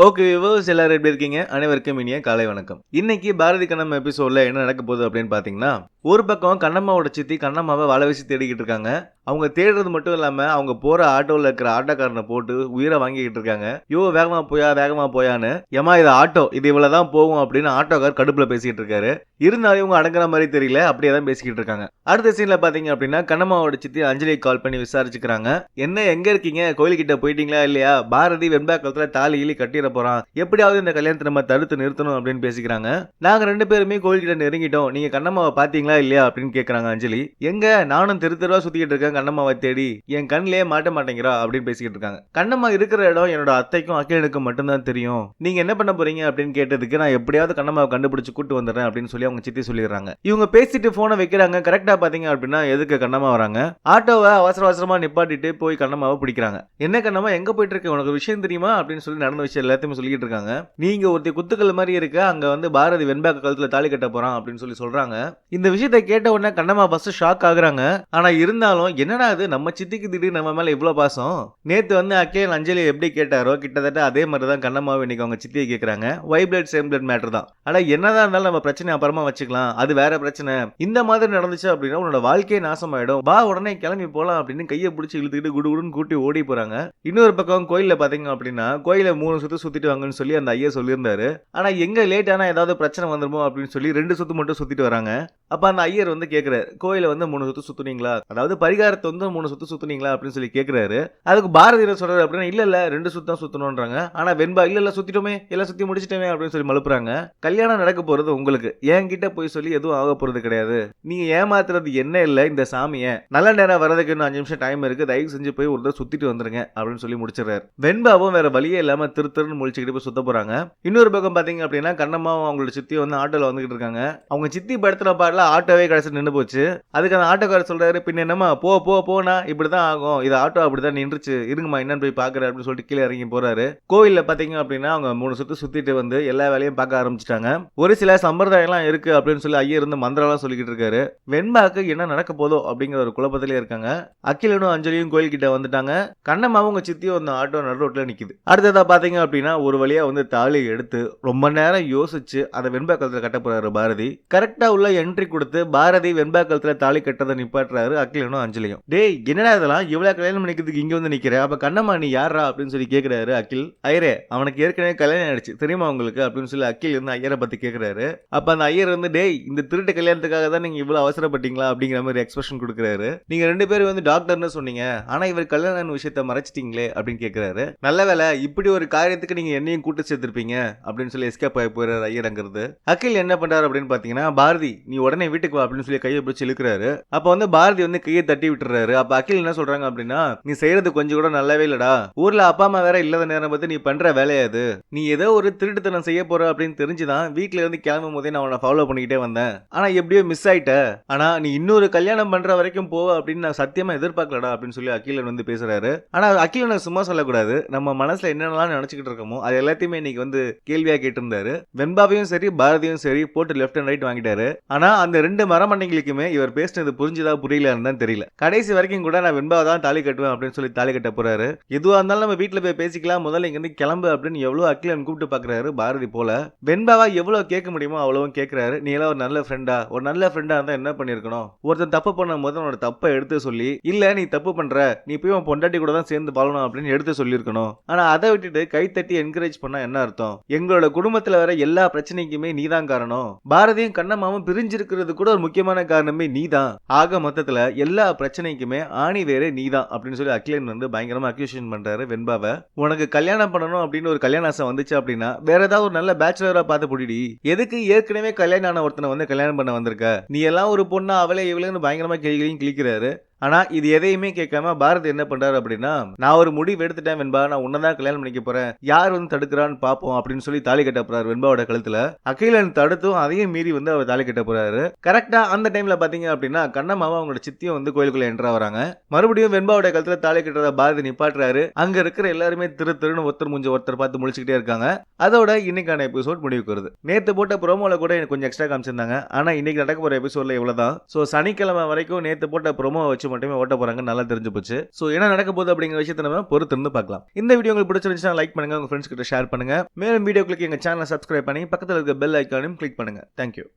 Okay viewers, எல்லாரும் எப்படி இருக்கீங்க? அனைவருக்கும் இனிய காலை வணக்கம். இன்னைக்கு பாரதி கண்ணம்மா எபிசோட்ல என்ன நடக்க போகுது அப்படின்னு பாத்தீங்கன்னா, ஒரு பக்கம் கண்ணம்மாவோட சித்தி கண்ணம்மாவை வலை வீசி தேடிக்கிட்டு இருக்காங்க. அவங்க தேடுறது மட்டும் இல்லாம அவங்க போற ஆட்டோல இருக்கிற ஆட்டோக்காரனை போட்டு உயிரை வாங்கிக்கிட்டு இருக்காங்க. யோ வேகமா போயான்னு, ஏமா இது ஆட்டோ, இது இவ்வளவுதான் போகும் அப்படின்னு ஆட்டோக்கார் கடுப்புல பேசிக்கிட்டு இருக்காரு. இருந்தாலும் இவங்க அடங்குற மாதிரி தெரியல, அப்படியே தான் பேசிக்கிட்டு இருக்காங்க. அடுத்த சீன்ல பாத்தீங்க அப்படின்னா கண்ணம்மாவோட சித்தி அஞ்சலிக்கு கால் பண்ணி விசாரிச்சுக்கிறாங்க. என்ன எங்க இருக்கீங்க? கோயில்கிட்ட போயிட்டீங்களா இல்லையா? பாரதி வெண்பா கழுத்துல தாலி ஈலி கட்டிட போறான், எப்படியாவது இந்த கல்யாணத்தை நம்ம தடுத்து நிறுத்தணும் அப்படின்னு பேசிக்கிறாங்க. நாங்க ரெண்டு பேருமே கோயில்கிட்ட நெருங்கிட்டோம், நீங்க கண்ணம்மாவை பாத்தீங்களா இல்லையா அப்படின்னு கேக்குறாங்க அஞ்சலி. எங்க நானும் தெருவா சுத்திக்கிட்டு இருக்கேன் கண்ணம்மாவை தேடி, என் கண்ணிலே மாட்ட மாட்டேங்கிறா அப்படின்னு பேசிக்கிட்டு இருக்காங்க. கண்ணம்மா இருக்கிற இடம் என்னோட அத்தைக்கும் அக்கிலனுக்கும் மட்டும்தான் தெரியும், நீங்க என்ன பண்ண போறீங்க அப்படின்னு கேட்டதுக்கு நான் எப்படியாவது கண்ணம்மாவை கண்டுபிடிச்சு கூட்டு வந்துடுறேன் அப்படின்னு சொல்லி அவங்க சித்தி சொல்லிடுறாங்க. இவங்க பேசிட்டு போனை வைக்கிறாங்க. கரெக்டா பாத்தீங்க அப்படின்னா எதுக்கு கண்ணம்மா வராங்க. ஆட்டோவை அவசரமா நிப்பாட்டிட்டு போய் கண்ணம்மாவை பிடிக்கிறாங்க. என்ன கண்ணம்மா எங்க போயிட்டு இருக்க, உனக்கு விஷயம் தெரியுமா அப்படின்னு சொல்லி நடந்த விஷயம் எல்லாத்தையும் சொல்லிட்டு இருக்காங்க. நீங்க ஒருத்தி குத்துக்கள் மாதிரி இருக்க, அங்க வந்து பாரதி வெண்பா கழுத்துல தாலி கட்ட போறான் அப்படின்னு சொல்லி சொல்றாங்க. இந்த விஷயத்தை கேட்ட உடனே கண்ணம்மா ஃபர்ஸ்ட் ஷாக் ஆகுறாங்க. ஆனா இருந்தாலும் என்னடா இது, நம்ம சித்திக்கு திடீர்னு நம்ம மேல இவ்வளவு பாசம். நேத்து வந்து அக்கேன் அஞ்சலி எப்படி கேட்டாரோ கிட்டத்தட்ட அதே மாதிரி தான் கண்ணம்மாவை இன்னைக்கு அவங்க சித்தியை கேட்கறாங்க. Why blood same blood matter தான். ஆனா என்னதான் இருந்தாலும் நம்ம பிரச்சனை அப்புறமா வச்சுக்கலாம், அது வேற பிரச்சனை. இந்த மாதிரி நடந்துச்சு அப்படின்னா உன்னோட வாழ்க்கையே நாசமாயிடும், வா உடனே கிளம்பி போலாம் அப்படின்னு கையை பிடிச்சி இழுத்துக்கிட்டு குடுகுடுன்னு கூட்டி ஓடி போறாங்க. இன்னொரு பக்கம் கோயில்ல பாத்தீங்க அப்படின்னா கோயில 3 சுத்து சுத்திட்டு வாங்கன்னு சொல்லி அந்த ஐயா சொல்லியிருந்தாரு. ஆனா எங்க லேட் ஆனா ஏதாவது பிரச்சனை வந்துருமோ அப்படின்னு சொல்லி 2 சுத்து மட்டும் சுத்திட்டு வராங்க. அப்ப அந்த ஐயர் வந்து கேக்குறாரு, கோயில வந்து 3 சுத்து சுத்துனீங்களா, அதாவது பரிகாரத்தை வந்து 3 சுத்து சுத்துனீங்களா அப்படின்னு சொல்லி கேக்குறாரு. அதுக்கு பாரதி என்ன சொல்றாரு அப்படின்னா, இல்ல 2 சுத்து தான் சுத்தணும்ன்றாங்க. ஆனா வெண்பா இல்ல சுத்திட்டோமே, எல்லாம் சுத்தி முடிச்சிட்டோமே அப்படின்னு சொல்லி மழுப்புறாங்க. கல்யாணம் நடக்க போறது உங்களுக்கு, என்கிட்ட போய் சொல்லி எதுவும் ஆக போறது கிடையாது. நீங்க ஏமாத்துறது என்ன இல்ல இந்த சாமியை, நல்ல நேரம் வரதுக்கு இன்னும் 5 நிமிஷம் டைம் இருக்கு, தயவு செஞ்சு போய் ஒரு தடவை சுத்திட்டு வந்துருங்க அப்படின்னு சொல்லி முடிச்சிடறாரு. வெண்பாவும் வேற வழியே இல்லாம திருன்னு முழிச்சுக்கிட்டு போய் சுத்த போறாங்க. இன்னொரு பக்கம் பாத்தீங்க அப்படின்னா கண்ணம்மாவும் அவங்களோட சித்தி வந்து ஆட்டோல வந்துகிட்டு இருக்காங்க. அவங்க சித்தி படுத்துற பாடல ஆட்டோவே கடைசி நின்று போச்சு. அதுக்கு அந்த ஆட்டோக்காரர் சொல்றாரு, பின்ன என்னமா போனா இப்படிதான் ஆகும், இது ஆட்டோ அப்படிதான் நின்றுச்சு, இருங்கம்மா என்னன்னு போய் பாக்குறேன் அப்படின்னு சொல்லிட்டு கீழே இறங்கி போறாரு. கோயில்ல பாத்தீங்க அப்படின்னா அவங்க 3 சுத்து சுத்திட்டு வந்து எல்லா வேலையும் பார்க்க ஆரம்பிச்சிட்டாங்க. ஒரு சில சம்பிரதாயம் எல்லாம் இருக்கு அப்படின்னு சொல்லி ஐயா இருந்து மந்திரம் எல்லாம் சொல்லிக்கிட்டு இருக்காரு. வெண்பாக்கு என்ன நடக்க போதோ அப்படிங்கிற ஒரு குழப்பத்திலே இருக்காங்க. அகிலனும் அஞ்சலியும் கோயில் கிட்ட வந்துட்டாங்க. கண்ணம்மாவும் உங்க சித்தியும் அந்த ஆட்டோ நடு ரோட்ல நிக்குது. அடுத்ததா பாத்தீங்க அப்படின்னா ஒரு வழியா வந்து தாலி எடுத்து ரொம்ப நேரம் யோசிச்சு அதை வெண்பா கழுத்துல கட்ட போறாரு பாரதி. கரெக்டா உள்ள என்ட்ரி கொடுத்து பாரதி வெண்பா கழுத்துல தாலி கட்டதை நிப்பாட்டுறாரு அகிலனும் அஞ்சலியும். டேய் என்னடா இதெல்லாம், இவ்வளவு கல்யாணம் பண்ணிக்கிறதுக்கு இங்க வந்து நிக்கிற, அப்ப கண்ணம்மா நீ யாரா அப்படின்னு சொல்லி கேக்குறாரு அகில். ஐயரே அவனுக்கு ஏற்கனவே கல்யாணம் ஆயிடுச்சு தெரியுமா உங்களுக்கு அப்படின்னு சொல்லி அகில் வந்து ஐயரை பத்தி கேக்குறாரு. அப்ப அந்த ஐயர் வந்து, டேய் இந்த திருட்டு கல்யாணத்துக்காக தான் நீங்க இவ்வளவு அவசரப்பட்டீங்களா அப்படிங்கிற மாதிரி எக்ஸ்பிரஷன் கொடுக்குறாரு. நீங்க 2 பேரும் வந்து டாக்டர்னு சொன்னீங்க, ஆனா இவர் கல்யாண விஷயத்த மறைச்சிட்டீங்களே அப்படின்னு கேக்குறாரு. நல்ல வேலை இப்படி ஒரு காரியத்துக்கு நீங்க என்னையும் கூட்டு சேர்த்திருப்பீங்க அப்படின்னு சொல்லி எஸ்கேப் ஆகி போயிறாரு ஐயரங்கிறது. அகில் என்ன பண்றாரு அப்படின்னு பாத்தீங்கன்னா, பாரதி நீ உடனே வீட்டுக்கு வா அப்படின்னு சொல்லி கையை பிடிச்சி இழுக்கிறாரு. அப்ப வந்து பாரதி வந்து கையை தட்டி விட்டுறாரு. அப்ப அகில் என்ன சொல்றாங்க அப்படின்னா, நீ செய்யறது கொஞ்சம் கூட நல்லாவே இல்லடா, ஊர்ல அப்பா அம்மா வேற இல்லாத நேரம் பார்த்து நீ பண்ற வேலையாது, நீ ஏதோ ஒரு திருட்டுத்தனம் செய்ய போற அப்படின்னு தெரிஞ்சுதான் வீட்டுல இருந்து கிளம்பும் போதே நான் உன்னை ஃபாலோ பண்ணிக்கிட்டே வந்தேன், ஆனா எப்படியோ மிஸ் ஆயிட்ட, ஆனா நீ இன்னொரு கல்யாணம் பண்ற வரைக்கும் போ அப்படின்னு நான் சத்தியமா எதிர்பார்க்கலடா அப்படின்னு சொல்லி அகிலன் வந்து பேசுறாரு. ஆனா அகிலனை சும்மா சொல்லக்கூடாது, நம்ம மனசுல என்னென்னலாம் நினைச்சுக்கிட்டு இருக்கோமோ அது எல்லாத்தையுமே இன்னைக்கு வந்து கேள்வியா கேட்டிருந்தாரு. வெண்பாவையும் சரி பாரதியும் சரி போட்டு லெஃப்ட் அண்ட் ரைட் வாங்கிட்டாரு. ஆனா அந்த 2 மரமண்டைகளுக்குமே இவர் பேசினது புரிஞ்சுதா புரியலன்னு தான் தெரியல. கடைசி வரைக்கும் கூட நான் வெண்பாவை தான் தாலி கட்டுவேன் அப்படின்னு சொல்லி தாலி கட்ட போறாரு. எதுவா இருந்தாலும் நம்ம வீட்டுல போய் பேசிக்கலாம், முதல்ல இங்க இருந்து கிளம்பு அப்படின்னு எவ்வளவு அகிலன் கூப்பிட்டு பாக்குறாரு பாரதி போல. வெண்பாவா எவ்வளவு கேட்க முடியுமோ அவ்வளவும் கேட்கிறாரு. நீ எல்லாம் ஒரு நல்ல ஃப்ரெண்டா இருந்தா என்ன பண்ணிருக்கணும், ஒருத்தன் தப்பு பண்ணும் போது உன்னோட தப்பை எடுத்து சொல்லி, இல்ல நீ தப்பு பண்ற நீ போய் உன் பொண்டாட்டி கூட தான் சேர்ந்து வாழணும் அப்படின்னு எடுத்து சொல்லிருக்கணும். ஆனா அதை விட்டுட்டு கை தட்டி என்கரேஜ் பண்ணா என்ன அர்த்தம்? எங்களோட குடும்பத்துல வர எல்லா பிரச்சனைக்குமே நீதான் காரணம், பாரதியும் கண்ணம்மாவும் பிரிஞ்சிருக்கிறது கூட ஒரு முக்கியமான காரணமே நீதான், ஆக மொத்தத்துல எல்லா பிரச்சனைக்குமே ஆணி வேறே நீதான் அப்படின்னு சொல்லி அகிலன் வந்து பயங்கரமா அக்யூஷன் பண்றாரு வெண்பாவை. உனக்கு கல்யாணம் பண்ணணும் அப்படின்னு ஒரு கல்யாண ஆசை வந்துச்சு அப்படின்னா வேற ஏதாவது ஒரு நல்ல பேச்சுலரா பார்த்து புடிடி, எதுக்கு ஏற்கனவே கல்யாணம் ஆன ஒருத்தனை வந்து கல்யாணம் பண்ண வந்திருக்க, நீ எல்லாம் ஒரு பொண்ணா அவளே இவளேன்னு பயங்கரமா கேள்வியும் கிளிக்கிறாரு. ஆனா இது எதையுமே கேட்காம பாரதி என்ன பண்றாரு அப்படின்னா, நான் ஒரு முடிவு எடுத்துட்டேன் வெண்பா, நான் உன்னதான் கல்யாணம் பண்ணிக்க போறேன், யார் வந்து தடுக்கிறான்னு பாப்போம் அப்படின்னு சொல்லி தாலி கட்ட போறாரு வெண்பாவோட கழுத்துல. அகிலன் தடுத்தும் அதையும் மீறி வந்து அவர் தாலி கட்ட போறாரு. கரெக்டா அந்த டைம்ல பாத்தீங்க அப்படின்னா கண்ணம்மாவும் அவங்களோட சித்தியும் வந்து கோயிலுக்குள்ள என்ட்ரா வராங்க. மறுபடியும் வெண்பாவோட கழுத்துல தாலி கட்டுறத பாரதி நிப்பாட்டுறாரு. அங்க இருக்கிற எல்லாருமே திருன்னு ஒருத்தர் முடிஞ்ச ஒருத்தர் பார்த்து முடிச்சுக்கிட்டே இருக்காங்க. அதோட இன்னைக்கான எபிசோட் முடிவுக்கு வருது. நேத்து போட்ட ப்ரோமோல கூட எனக்கு கொஞ்சம் எக்ஸ்ட்ரா காமிச்சிருந்தாங்க, ஆனா இன்னைக்கு நடக்க போற எபிசோட்ல இவ்வளவுதான். சோ சனிக்கிழமை வரைக்கும் நேத்து போட்ட ப்ரோமோ வச்சு வச்சு மட்டுமே ஓட்ட போறாங்க நல்லா தெரிஞ்சு போச்சு. சோ என்ன நடக்க போகுது அப்படிங்கிற விஷயத்தை நம்ம பொறுத்து இருந்து பார்க்கலாம். இந்த வீடியோ உங்களுக்கு பிடிச்சிருந்துச்சுன்னா லைக் பண்ணுங்க, உங்க ஃப்ரெண்ட்ஸ் கிட்ட ஷேர் பண்ணுங்க. மேலும் வீடியோக்களுக்கு எங்க சேனலை சப்ஸ்கிரைப் பண்ணி பக்கத்துல இருக்க பெல் ஐகானையும் கிளிக் பண்ணுங்க. தேங்க்யூ.